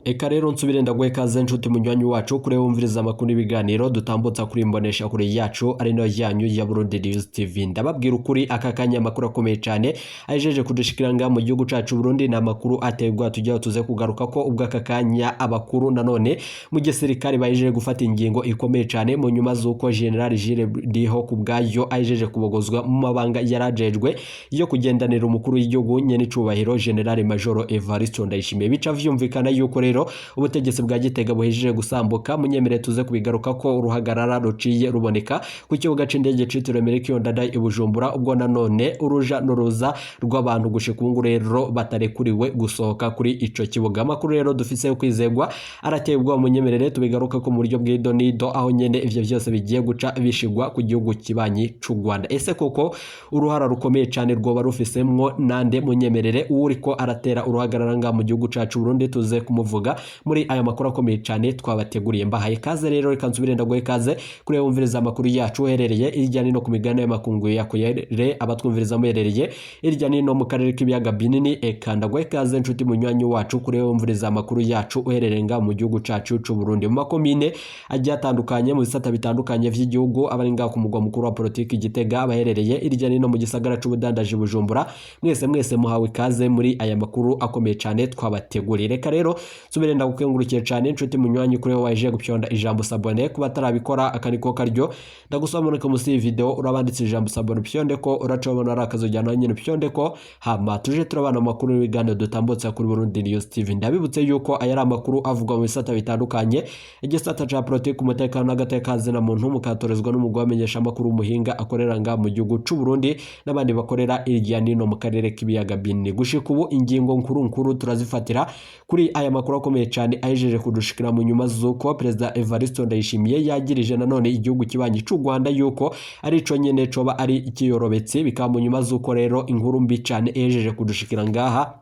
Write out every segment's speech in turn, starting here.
Eka rero nsubire ndaguhe kaze nshuti munywanyi wacu kure wumviriza amakuru n'ibiganiro dutambutsa kuri imbonesha kure yacu ari no yanyu ya Burundi News TV. Ndababwira ukuri aka kanya amakuru akomeye cyane ajeje kudushikiranga mu gihugu cacu Burundi na makuru ategwa tujya tuze kugaruka ko ubwo aka kanya abakuru nanone mu gisirikare bajeje gufata ingingo ikomeye cyane mu nyuma zuko General Jules Ndiho kubgayo ajeje kubogozwa mu mabanga yarajejwe yo kugendanira umukuru w'igihugu nyene cubahiro General Major Evariste Ndayishimiye. Bica vyumvikana yuko rero ubutegetsi bwa Gitega buhejeje gusambuka munyemere tuze kubigaruka ko uruhagarara ruciye ruboneka ku kibuga c'indege citiriwe Melchior Ndadaye i Bujumbura, ubwo nanone uruja n'uruza rw'abantu gushikungu rero batarekuriwe gusohoka kuri ico kibuga. Amakuru rero dufise kwizegwa aratebwa munyemerere tubigaruka ko mu buryo bw'idonido aho nyene ivyo vyose bigiye guca bishigwa ku gihugu kibanyi c'u Rwanda. Ese koko uruhara rukomeye cyane rwoba rufisemwo nande munyemerere uriko aratera uruhagarara nga mu gihugu cacu Burundi tuze kumuvuga muri aya makuru akomeye cyane twabateguriye. Mbahaye kaze rero reka nsubire ndagoye kaze kuri wumviriza amakuru yacu uherereye irya nino ku migana y'amakungu yakuyere abatwumviriza muherereye irya nino mu karere k'ibiyaga binini. Eka ndagoye kaze nshuti munywanyi wacu kuri wumviriza amakuru yacu uherereye nga mu gihugu cacu c'u Burundi mu makomine agiye atandukanye mu bisata bitandukanye vy'igihugu abari nga ku mugwa mukuru wa politiki Gitega baherereye irya nino mu gisagara c'ubudandaji Bujumbura. Mwese muhawe kaze muri aya makuru akomeye cyane twabateguriye. Reka rero subire ndagukengurukiye cyane nshuti munywanyi kuri waje gupyonda ijambo sabone kuba tarabikora akaniko karyo ndagusomera musi video urabanditse ijambo sabone pyonde ko uracobona arakazojyana nyine pyonde ko hama tuje turabana amakuru y'ibigano dutambutsa kuri Burundi News TV. Ndabibutse yuko ayari amakuru avugwa mu bisata bitandukanye igisata ca politiki umutekano n'agatekazi na muntu mukatorezwa n'umugwa amenyesha amakuru umuhinga akorera nga mu gihugu c'u Burundi n'abandi bakorera irya nino mu karere k'ibiyaga binini. Gushika ubu ingingo nkuru turazifatira kuri aya makuru akomeye cyane ajeje kudushikira mu nyuma zuko President Evariste Ndayishimiye yagirije nanone igihugu kibanyi c'u Rwanda yuko ari ico nyene coba ari ikiyorobetse bikaba mu nyuma zuko rero inkuru mbi cyane ajeje kudushikira ngaha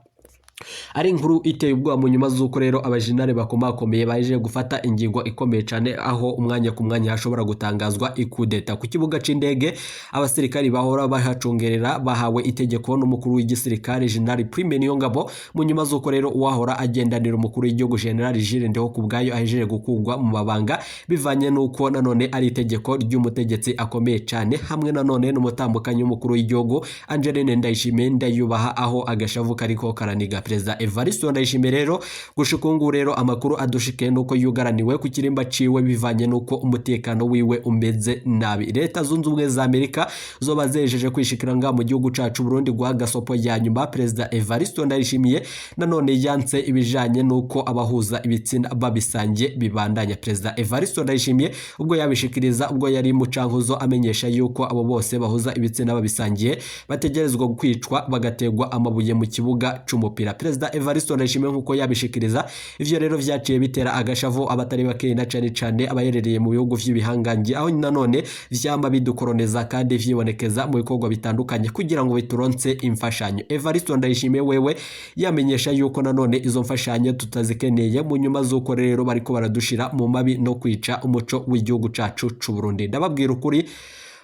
ari inkuru iteye ubwoba mu nyuma zuko rero abajenare bakomakomeye baje gufata ingingo ikomeye cyane aho umwanya ku mwanya hashobora gutangazwa ikudeta ku kibuga c'indege. Abasirikari bahora bahacungerera bahawe itegeko n'umukuru w'igisirikare General Prime Niyongabo mu nyuma zuko rero uwahora agendanira umukuru w'igihugu General Jules Ndiho kubgayo ahejeje gukugwa mu mabanga bivanye nuko nanone ari itegeko ry'umutegetsi akomeye cyane hamwe nanone n'umutambukanyi w'umukuru w'igihugu Angeline Ndayishimiye ndayubaha aho agashavu kariko karaniga President Evariste Ndayishimiye rero gushikungu rero amakuru adushike nuko yugaraniwe ku kirimba ciwe bivanye nuko umutekano wiwe umeze nabi. Leta zunze ubumwe za Amerika zoba zejeje kwishikiranga mu gihugu cacu Burundi gwa gasopo ya nyuma President Evariste Ndayishimiye nanone yanse ibijanye nuko abahuza ibitsina babisangiye bibandanya. President Evariste Ndayishimiye ubwo yabishikiriza ubwo yari mu cankuzo amenyesha yuko abo bose bahuza ibitsina babisangiye bategerezwa kwicwa bagategwa amabuye mu kibuga c'umupira. President Evariste Ndayishimiye nkuko yabishikiriza ivyo rero vyaciye bitera agashavu abatari bakeye na cane abayerereye mu bihugu vy'ibihangangi aho nanone vyamba bidukoroneza kandi vyibonekeza mu bikorwa bitandukanye kugira ngo bituronse imfashanyo. Evariste Ndayishimiye wewe yamenyesha yuko nanone izo mfashanyo tutazikeneye mu nyuma zuko rero bariko baradushira mu mabi no kwica umuco w'igihugu cacu c'u Burundi. Ndababwira ukuri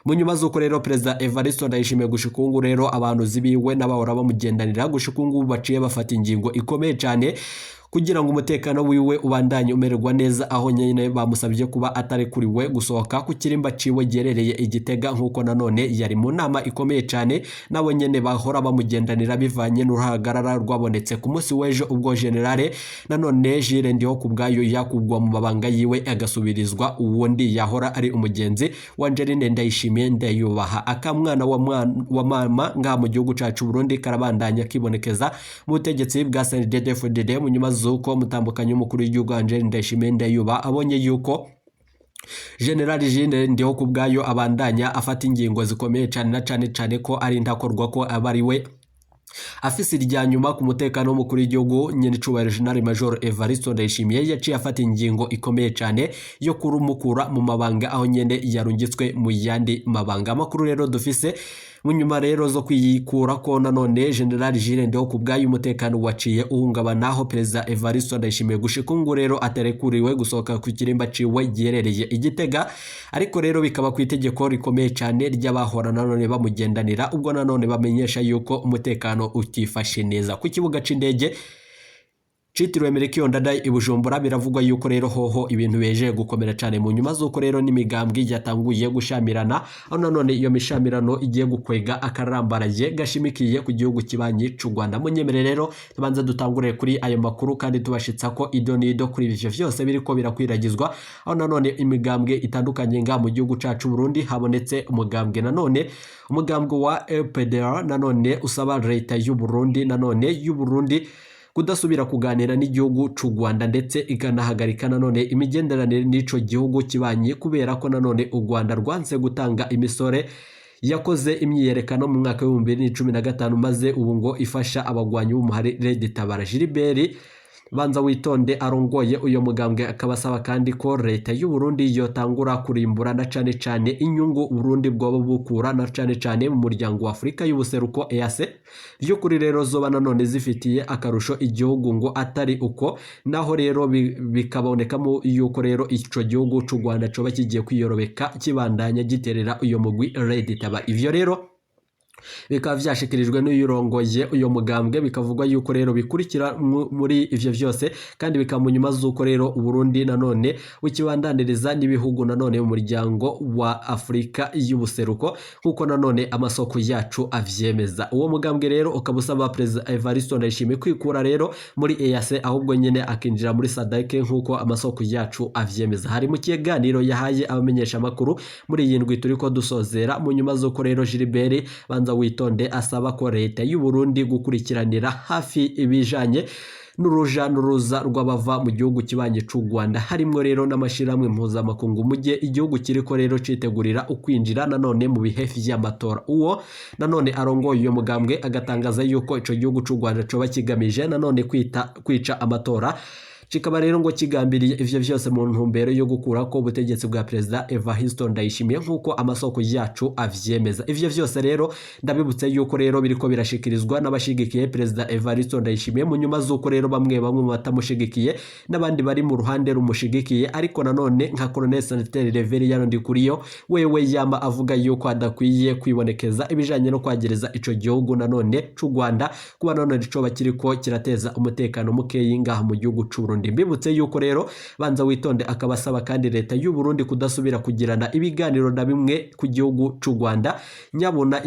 mu nyuma zuko rero President Evariste Ndayishimiye gushikungu rero abantu zibiwe n'abahora bamugendanira gushikungu baciye bafata ingingo ikomeye cyane kugira ngo umutekano wiwe ubandanye umererwa neza aho nyene bamusabye kuba atarekuriwe gusohoka ku kirimba ciwe gerereye Igitega nkuko nanone yari mu nama ikomeye cyane nabo nyene bahora bamugendanira bivanye n'uruhagarara rwabonetse ku munsi w'ejo ubwo Generale nanone Jules Ndiho kubgayo yakugwa mu mabanga yiwe agasubirizwa uwundi yahora ari umugenzi wa Angeline Ndayishimiye ndayubaha akamwana wa mama nga mu gihugu cacu Burundi karabandanya kibonekeza mu butegetsi bwa CNDD-FDD mu nyuma zuko mutambukanyi umukuru w'igihugu Angeline Ndayishimiye ndayuba abonye yuko General Jules Ndiho kubgayo abandanya afata ingingo zikomeye cyane na cane ko ari ntakorwa ko abariwe afise irya nyuma ku mutekano w'umukuru w'igihugu nyene cubahiro General Major Evariste Ndayishimiye yaciye afata ingingo ikomeye cyane yo kurumukura mu mabanga aho nyene yarungitswe mu yandi mabanga. Amakuru rero dufise mu nyuma rero zo kwiyikura ko nanone General Jules Ndiho kubgayo umutekano waciye uhungabana aho President Evariste Ndayishimiye gushikungu rero aterekuriwe gusohoka ku kirimba ciwe giherereye Igitega, ariko rero bikaba ku itegeko rikomeye cyane ry'abahora nanone bamugendanira ubwo nanone bamenyesha yuko umutekano utifashe neza ku kibuga c'indege citiriwe Melchior Ndadaye i Bujumbura. Biravugwa yuko rero hoho ibintu beje gukomera cyane mu nyuma z'uko rero n'imigambwe yatanguye gushamirana, aho nanone iyo mishamirano igiye gukwega akarambaraye gashimikiye ku gihugu kibanyi c'u Rwanda. Munyemere rero tubanza dutangurire kuri ayo makuru kandi tubashitsa ko idonido kuri ivyo vyose biriko birakwiragizwa, aho nanone imigambwe itandukanye nga mu gihugu cacu Burundi habonetse umugambwe nanone umugambwe wa EPDR nanone usaba leta y'u Burundi nanone y'u Burundi kudasubira kuganira n'igihugu c'u Rwanda ndetse ikanahagarika nanone imigenderanire n'ico gihugu kibanyi, kubera ko nanone u Rwanda rwanse gutanga imisore yakoze imyiyerekano mu mwaka wa 2015 maze ubu ngo ifasha abagwanyi b'umuhari Red Tabara. Gilbert Banza Witonde arongoye uyo mugambwe akabasaba kandi ko leta y'u Burundi yotangura kurimbura na cane inyungu Burundi bwobo bukura na cane mu muryango wa Afrika y'ubuseruko EAC, ryo kuri rero zoba nanone zifitiye akarusho igihugu ngo atari uko naho rero bikaboneka mu yuko rero ico gihugu c'u Rwanda coba kigiye kwiyorobeka kibandanya giterera uyo mugwi Red Tabara. Ivyo rero bikaba vyashikirijwe n'uyirongoye uyo mugambwe, bikavugwa yuko rero bikurikira muri ivyo vyose kandi bikamunyuma z'uko rero Uburundi nanone ukibandaniriza n'ibihugu nanone mu muryango wa Afrika y'ubuseruko kuko nanone amasoko yacu avyemeza. Uwo mugambwe rero ukabusaba President Evariste Ndayishimiye kwikura rero muri EAC ahubwo nyene akinjira muri SADC nkuko amasoko yacu avyemeza. Hari mu kiganiro yahaye abamenyesha makuru muri yindwi turiko dusozera mu nyuma z'uko rero Gilbert Banza Witonde asaba ko leta y'u Burundi gukurikiranira hafi ibijanye n'uruja n'uruza rw'abava mu gihugu kibanye c'u Rwanda, harimwo rero n'amashiramwe mpuzamakungu mu gihe igihugu kiriko rero citegurira ukwinjira nanone mu bihe vy'amatora. Uwo nanone arongoye uyo mugambwe agatangaza yuko ico gihugu c'u Rwanda coba kigamije nanone kwica amatora, kikaba rero ngo kigambiriye ivyo vyose mu ntumbero yo gukura ko ubutegetsi bwa President Evariste Ndayishimiye nkuko amasoko yacu avyemeza. Ivyo vyose rero ndabibutse yuko rero biriko birashikirizwa n'abashigikiye President Evariste Ndayishimiye mu nyuma z'uko rero bamwe mu batamushigikiye n'abandi bari mu ruhande rumushigikiye, ariko nanone nka Colonel Sanitaire Reverien Ndikuriyo wewe yama avuga yuko adakwiye kwibonekeza ibijanye no kwagereza ico gihugu nanone c'u Rwanda kuba nanone coba kiriko kirateza umutekano mukeyi ngaha mu gihugu c'u Burundi. Mbibutse yuko rero Banza Witonde akabasaba kandi leta y'u Burundi kudasubira kugirana ibiganiro na bimwe ku gihugu c'u Rwanda, nyabona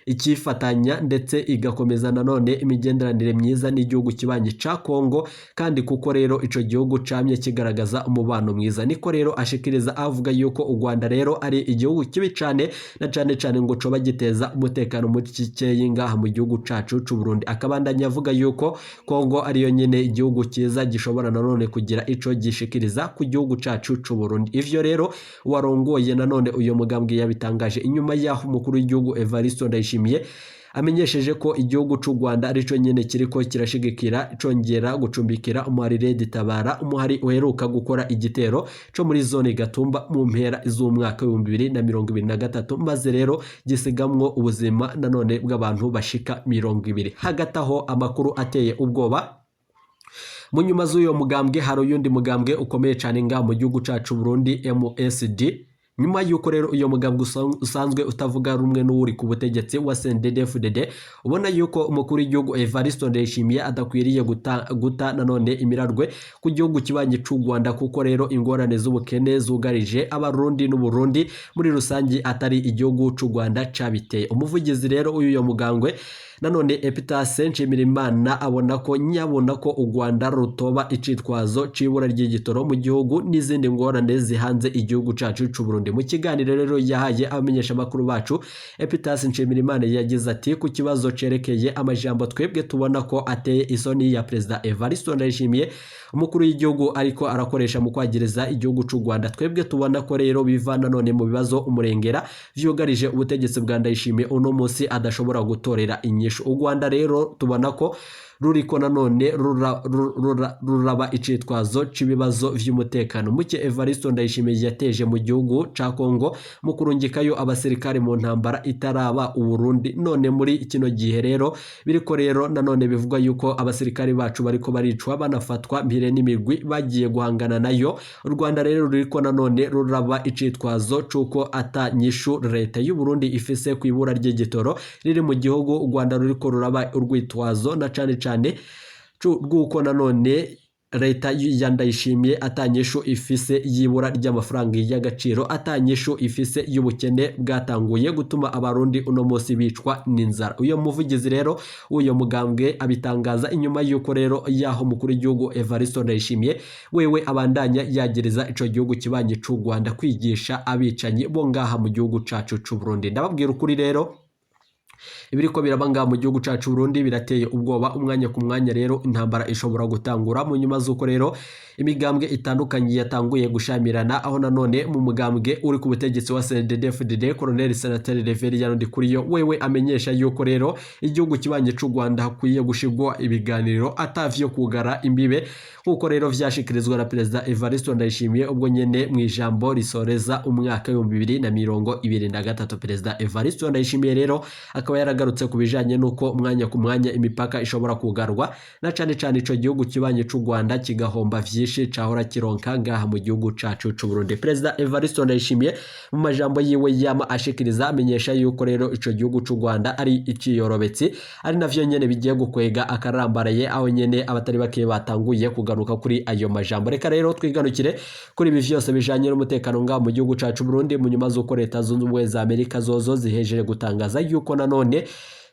ikifatanya ndetse igakomeza nanone imigenderanire myiza n'igihugu kibanyi ca Kongo, kandi kuko rero ico gihugu camye kigaragaza umubano mwiza. Niko rero ashikiriza avuga yuko u Rwanda rero ari igihugu kibi cane na cane ngo coba giteza umutekano muri kikeyi ngaha mu gihugu cacu c'u Burundi. Akabandanya avuga yuko Kongo ariyo nyene igihugu kiza gishobora nanone kugira ico gishikiriza ku gihugu cacu c'u Burundi. Ivyo rero warongoye nanone uyo mugambwe yabitangaje inyuma yaho umukuru w'igihugu Evariste Ndayishimiye amenyesheje ko igihugu c'u Rwanda arico nyene kiriko kirashigikira congera gucumbikira umuhari Red Tabara, umuhari uheruka gukora igitero co muri zone Gatumba mu mpera z'umwaka wa 2023 maze rero gisigamwo ubuzima nanone bw'abantu bashika 20. Hagati aho amakuru ateye ubwoba mu nyuma z'uyo mugambwe hari uyundi mugambwe ukomeye cyane nga mu gihugu cacu Burundi MSD, nyuma yuko rero uyo mugambwe usanzwe utavuga rumwe n'uri ku butegetsi wa CNDD-FDD ubona yuko umukuru w'igihugu Evariste Ndayishimiye adakwiriye guta nanone imirarwe ku gihugu kibanye c'u Rwanda, kuko rero ingorane z'ubukene zugarije abarundi n'Uburundi muri rusangi atari igihugu c'u Rwanda cabiteye. Umuvugizi rero uyo mugambwe nanone Epitase Nshimirimana abona ko u Rwanda rutoba icitwazo cibura ry'igitoro mu gihugu n'izindi ngorane zihanze igihugu cacu c'u Burundi. Mu kiganiro rero yahaye abamenyesha makuru bacu, Epitase Nshimirimana yagize ati ku kibazo cerekeye amajambo twebwe tubona ko ateye isoni ya President Evariste Ndayishimiye umukuru w'igihugu ariko arakoresha mu kwagereza igihugu c'u Rwanda, twebwe tubona ko rero biva nanone mu bibazo umurengera vyugarije ubutegetsi bwa Ndayishimiye uno munsi adashobora gutorera inyishu. U Rwanda rero tubona ko ruriko nanone ruraba icitwazo c'ibibazo vy'umutekano muke Evariste Ndayishimiye yateje mu gihugu ca Kongo mu kurungikayo abasirikare mu ntambara itaraba Uburundi. None muri kino gihe rero biriko rero nanone bivugwa yuko abasirikare bacu bariko baricwa banafatwa mpire n'imigwi bagiye guhangana nayo. U Rwanda rero ruriko nanone ruraba icitwazo cuko atanyishu leta y'u Burundi ifise kwibura ry'igitoro riri mu gihugu. U Rwanda ruriko ruraba urwitwazo na cane rw'uko nanone leta ya Ndayishimiye atanyisho ifise yibura ry'amafaranga y'agaciro, atanyisho ifise y'ubukene bwatanguye gutuma abarundi uno munsi bicwa n'inzara. Uyo muvugizi rero uyo mugambwe abitangaza inyuma yuko rero yaho mukuru w'igihugu Evariste Ndayishimiye wewe abandanya yagereza ico gihugu kibanye c'u Rwanda kwigisha abicanyi bo ngaha mu gihugu cacu c'u Burundi. Ndababwira ukuri rero ibiriko birabanga mu gihugu cacu Burundi birateye ubwoba. Umwanya ku mwanya rero intambara ishobora gutangura mu nyuma zuko rero imigambwe itandukanye yatanguye gushamirana, aho nanone mu mugambwe uri ku butegetsi wa CNDD-FDD Colonel Senateri Reverien Ndikuriyo wewe amenyesha yuko rero igihugu kibanye c'u Rwanda hakwiye gushigwa ibiganiro atavyo kugara imbibe, nkuko rero vyashikirizwa na Perezida Evariste Ndayishimiye ubwo nyene mu ijambo risoreza umwaka wa 2023. Perezida Evariste Ndayishimiye rero akaba yaragarutse ku bijanye nuko umwanya ku mwanya imipaka ishobora kugarwa na cane cane ico gihugu kibanye c'u Rwanda kigahomba vyinshi cahora kironka ngaha mu gihugu cacu c'u Burundi. Perezida Evariste Ndayishimiye mu majambo yiwe yama ashikiriza amenyesha yuko rero ico gihugu c'u Rwanda ari iciyorobetsi, ari navyo nyene bigiye gukwega akarambaraye, aho nyene abatari bake batanguye kugaruka kuri ayo majambo. Reka rero twiganukire kuri ibi vyose bijanye n'umutekano ngaha mu gihugu cacu Burundi mu nyuma zuko leta zunze ubumwe za Amerika zozo zihejeje gutangaza yuko nanone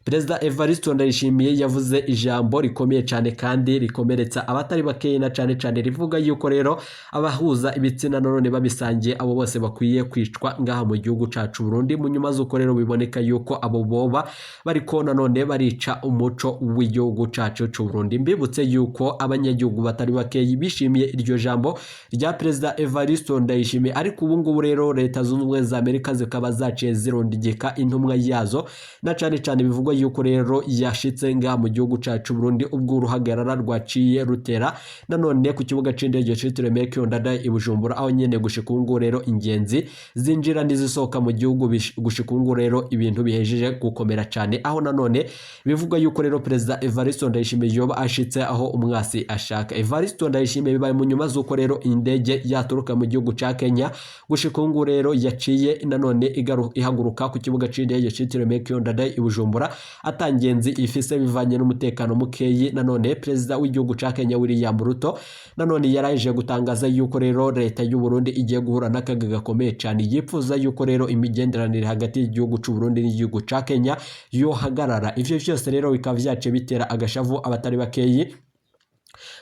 Perezida Evariste Ndayishimiye yavuze ijambo rikomeye cyane kandi rikomeretsa abatari bakeya na cyane cyane rivuga yuko rero abahuza ibitsina none babisangiye abo bose bakwiye kwicwa ngaha mu gihugu cacu Burundi mu nyuma zuko rero biboneka yuko abo boba bariko nanone barica umuco w'igihugu cacu c'u Burundi. Mbibutse yuko abanyagihugu batari bakeya bishimiye iryo jambo rya Perezida Evariste Ndayishimiye, ariko ubu ngubu rero leta zunze ubumwe za Amerika zikaba zaciye zirondegeka intumwa yazo na cyane cyane bivugwa yuko rero yashitse nga mu gihugu cacu Burundi ubwo uruhagarara rwaciye rutera nanone ku kibuga c'indege citiriwe Melchior Ndadaye i Bujumbura, aho nyene gushikungu rero ingenzi zinjira n'izisohoka mu gihugu gushikungu rero ibintu bihejeje gukomera cyane, aho nanone bivuga yuko rero Perezida Evariste Ndayishimiye yoba ashitse aho umwasi ashaka. Evariste Ndayishimiye bibaye mu nyuma zuko rero indege yaturuka mu gihugu ca Kenya gushikungu rero yaciye nanone ihaguruka ku kibuga c'indege citiriwe Melchior Ndadaye i Bujumbura atangenzi ifise bivanye n'umutekano mukeyi. Nanone Perezida w'igihugu ca Kenya William Ruto nanone yaraje gutangaza yuko rero leta y'u Burundi igiye guhura n'akaga gakomeye cyane, yipfuza yuko rero imigenderanire hagati y'igihugu c'u Burundi n'igihugu ca Kenya yo hagarara. Ivyo vyose rero bikaba vyace bitera agashavu abatari bakeyi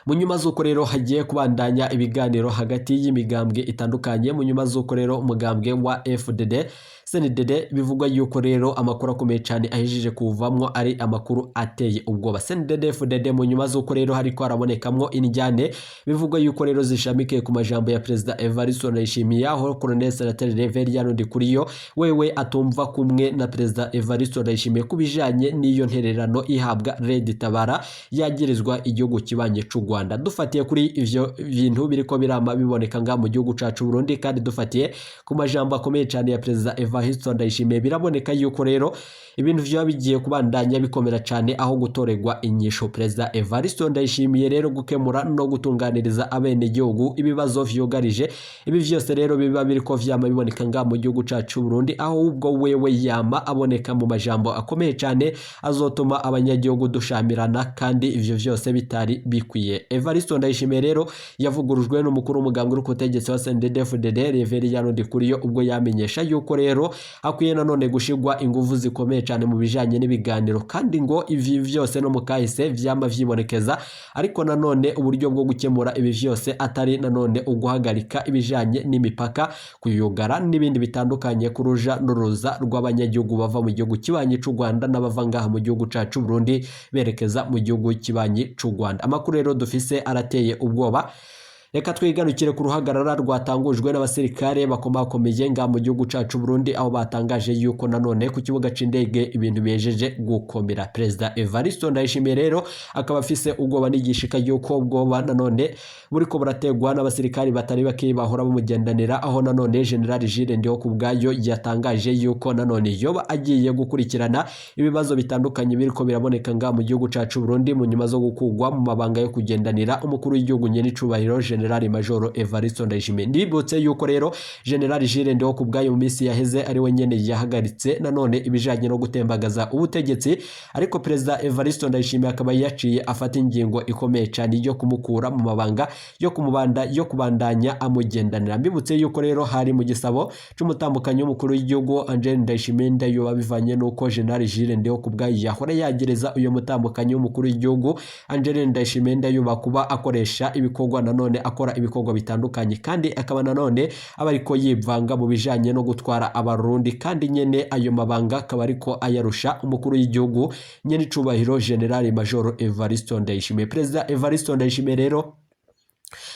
mu nyuma zuko rero hagiye kubandanya ibiganiro hagati y'imigambwe itandukanye. Mu nyuma zuko rero umugambwe wa FDD CNDD bivugwa yuko rero amakuru akomeye cyane ahijije kuvamwo ari amakuru ateye ubwoba. CNDD FDD mu nyuma zuko rero hariko arabonekamwo injyane bivugwa yuko rero zishamike ku majambo ya Perezida Evariste Ndayishimiye, aho Colonel Senateri Reverien Ndikuriyo wewe atumva kumwe na Perezida Evariste Ndayishimiye kubijanye n'iyo ntererano ihabwa Red Tabara yagirizwa igihugu kibanye c'u Rwanda. Dufatiye kuri ivyo bintu biriko birama biboneka nga mu gihugu cacu Burundi, kandi dufatiye ku majambo akomeye cyane ya Perezida Evariste Ndayishimiye, biraboneka yuko rero ibintu vyo bigiye kubandanya bikomera cyane aho gutoregwa inyisho. Perezida Evariste Ndayishimiye rero gukemura no gutunganiriza abene gihugu ibibazo vyugarije ibi vyose rero biba biriko vyama biboneka nga mu gihugu cacu Burundi, aho ubwo wewe yama aboneka mu majambo akomeye cyane azotuma abanyagihugu dushamirana kandi ivyo vyose bitari bikwiye. Evariste Ndayishimiye rero yavugurujwe n'umukuru w'umugambwe uri ku butegetsi wa CNDD-FDD Reverien Ndikuriyo ubwo yamenyesha yuko rero akwiye nanone gushigwa ingufu zikomeye cyane mu bijanye n'ibiganiro, kandi ngo ivi vyose no mukahise vyama vyibonekeza, ariko nanone uburyo bwo gukemura ibi vyose atari nanone uguhagarika ibijanye n'imipaka kuyugara n'ibindi bitandukanye kuruja n'uruza rw'abanyagihugu bava mu gihugu kibanye c'u Rwanda n'abava ngaha mu gihugu cacu Burundi berekeza mu gihugu kibanye c'u Rwanda. Amakuru rero dufise arateye ubwoba. Reka twiganukire ku ruhagarara rwatangujwe n'abasirikare bakomakomeye nga mu gihugu cacu Burundi, aho batangaje yuko nanone ku kibuga c'indege ibintu bejeje gukomera. Perezida Evariste Ndayishimiye rero akaba afise ubwoba n'igishika yuko ubwoba nanone buriko burategwa n'abasirikare batari bake bahora bamugendanira, aho nanone General Jules Ndihokubwayo yatangaje yuko nanone yoba agiye gukurikirana ibibazo bitandukanye biriko biraboneka nga mu gihugu cacu Burundi mu nyuma zo gukugwa mu mabanga yo kugendanira umukuru w'igihugu nyene icubahiro General General Major Evariste Ndayishimiye. Ndibutse yuko rero General Jules Ndihokubwayo mu minsi yaheze ari we nyene yahagaritse nanone ibijanye no gutembagaza ubutegetsi, ariko Perezida Evariste Ndayishimiye akaba yaciye afata ingingo ikomeye cyane yo kumukura mu mabanga yo kubandanya amugendanira. Mbibutse yuko rero hari mu gisabo cy'umutambukanyi w'umukuru w'igihugu Angel Ndayishimiye Ndayoba bivanye nuko General Jules Ndihokubwayo yahora yagereza uyo mutambukanyi w'umukuru w'igihugu Angel Ndayishimiye Ndayoba kuba akoresha ibikorwa nanone akora ibikorwa bitandukanye, kandi akaba nanone aba ariko yivanga mu bijanye no gutwara abarundi, kandi nyene ayo mabanga akaba ariko ayarusha umukuru w'igihugu nyene icubahiro General Major Evariste Ndayishimiye. Perezida Evariste Ndayishimiye rero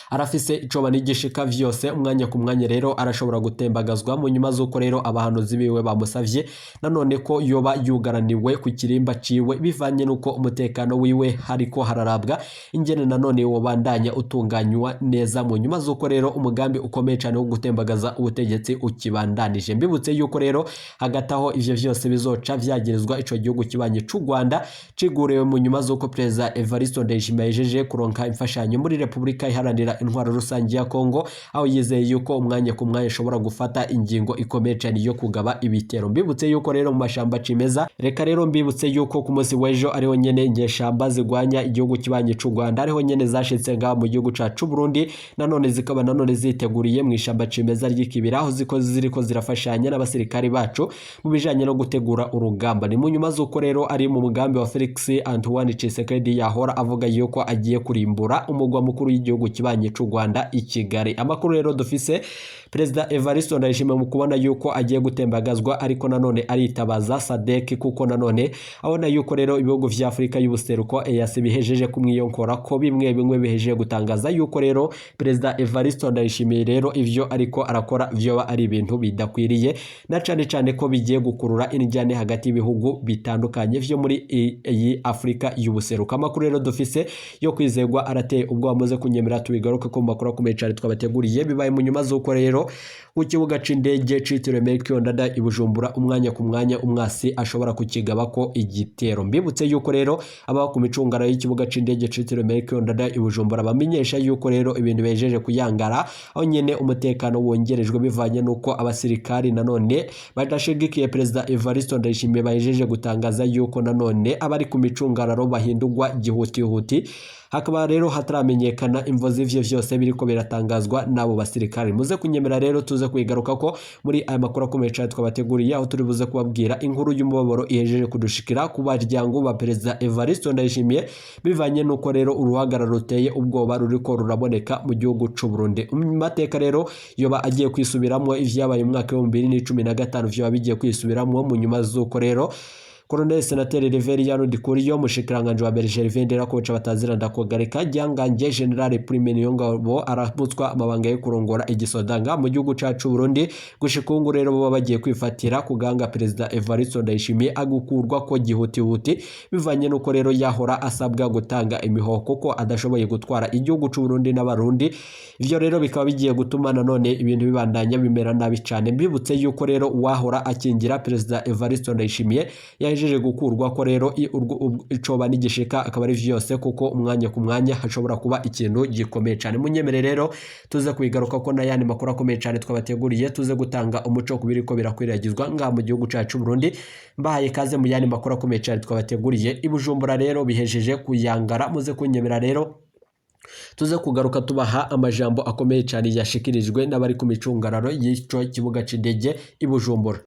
arafise icoba n'igishika vyose umwanya ku mwanya rero arashobora gutembagazwa mu nyuma z'uko rero abahanuzi biwe bamusavye nanone ko yoba yugaraniwe ku kirimba ciwe bivanye nuko umutekano wiwe hariko hararabwa ingene nanone wobandanya utunganywa neza mu nyuma z'uko rero umugambi ukomeye cyane wo gutembagaza ubutegetsi ukibandanije. Mbibutse yuko rero hagataho ivyo vyose bizoca vyagirizwa ico gihugu kibanye c'u Rwanda cigurewe mu nyuma z'uko Perezida Evariste Ndayishimiye yejeje kuronka imfashanyo muri Republika Iharanira Intwaro Rusange ya Kongo, aho yizeye yuko umwanya ku mwanya ashobora gufata ingingo ikomeye cyane yo kugaba ibitero. Mbibutse yuko rero mu mashamba cimeza, reka rero mbibutse yuko ku munsi w'ejo ariho nyene inyeshamba zigwanya igihugu kibanye c'u Rwanda ariho nyene zashitse nga mu gihugu cacu Burundi, nanone zikaba nanone ziteguriye mu ishamba cimeza ry'ikibira aho ziriko zirafashanya n'abasirikari bacu mu bijanye no gutegura urugamba. Ni mu nyuma z'uko rero ari mu mugambi wa Felix Antoine Tshisekedi yahora avuga yuko agiye kurimbura umugwa mukuru w'igihugu kibanye c'u Rwanda i Kigali. Amakuru rero dufise Perezida Evariste Ndayishimiye mu kubona yuko agiye gutembagazwa ariko nanone aritabaza SADC kuko nanone abona yuko rero ibihugu vya Afrika y'ubuseruko EAC bihejeje kumwiyonkora ko bimwe bihejeje gutangaza yuko rero Perezida Evariste Ndayishimiye rero ivyo ariko arakora vyoba ari ibintu bidakwiriye na cane ko bigiye gukurura injyane hagati y'ibihugu bitandukanye vyo muri iyi Afrika y'ubuseruko. Amakuru rero dufise yo kwizegwa arateye ubwo bamaze kunyemera tubigaruke ko makuru akomeye cyane twabateguriye bibaye mu nyuma z'uko rero ku kibuga c'indege citiriwe Melchior Ndadaye i Bujumbura umwanya ku mwanya umwasi ashobora kukigaba ko igitero. Mbibutse yuko rero aba ku micungara y'ikibuga c'indege citiriwe Melchior Ndadaye i Bujumbura bamenyesha yuko rero ibintu bejeje kuyangara, aho nyene umutekano wongerejwe bivanye nuko abasirikari nanone badashigikiye Perezida Evariste Ndayishimiye bajeje gutangaza yuko nanone abari ku micungararo bahindurwa gihutihuti, hakaba rero hataramenyekana imvo z'ivyo vyose biriko biratangazwa nabo basirikari. Muze kunyemera rero tuze kwigaruka ko muri aya makuru akomeye cyane twabateguriye, aho turi buze kubabwira inkuru y'umubabaro ihejeje kudushikira ku baryango ba Perezida Evariste Ndayishimiye bivanye nuko rero uruhagararo ruteye ubwoba ruriko ruraboneka mu gihugu c'u Burundi. Mateka rero yoba agiye kwisubiramwo ivyabaye mu mwaka wa 2015 vyoba bigiye kwisubiramwo mu nyuma z'uko rero Colonel Senateri Reveriyano Ndikuriyo mushikiranganje wa Berger Vendera ko batazira ndakogareka ryanganje General Prime Niyongabo aramutswa amabanga yo kurongora igisodanga mu gihugu cacu Burundi. Gushikungu rero bo bagiye kwifatira kuganga Perezida Evariste Ndayishimiye agukurwa ko gihutihuti bivanye nuko rero yahora asabwa gutanga imihoko ko adashoboye gutwara igihugu c'u Burundi n'abarundi. Ivyo rero bikaba bigiye gutuma nanone ibintu bibandanya bimera nabi cyane. Mbibutse yuko rero wahora akingira Perezida Evariste Ndayishimiye yajeje gukurwa ko rero icoba n'igishika akaba ari vyose kuko umwanya ku mwanya hashobora kuba ikintu gikomeye cyane. Munyemere rero tuze kwigaruka ko na yani makuru akomeye cyane twabateguriye, tuze gutanga umuco kubiriko birakwiragizwa nga mu gihugu cacu Burundi. Mbahaye kaze mu yani makuru akomeye cyane twabateguriye. I Bujumbura rero bihejeje kuyangara, muze kunyemera rero tuze kugaruka tubaha amajambo akomeye cyane yashikirijwe n'abari ku micungararo y'ico kibuga c'indege i Bujumbura.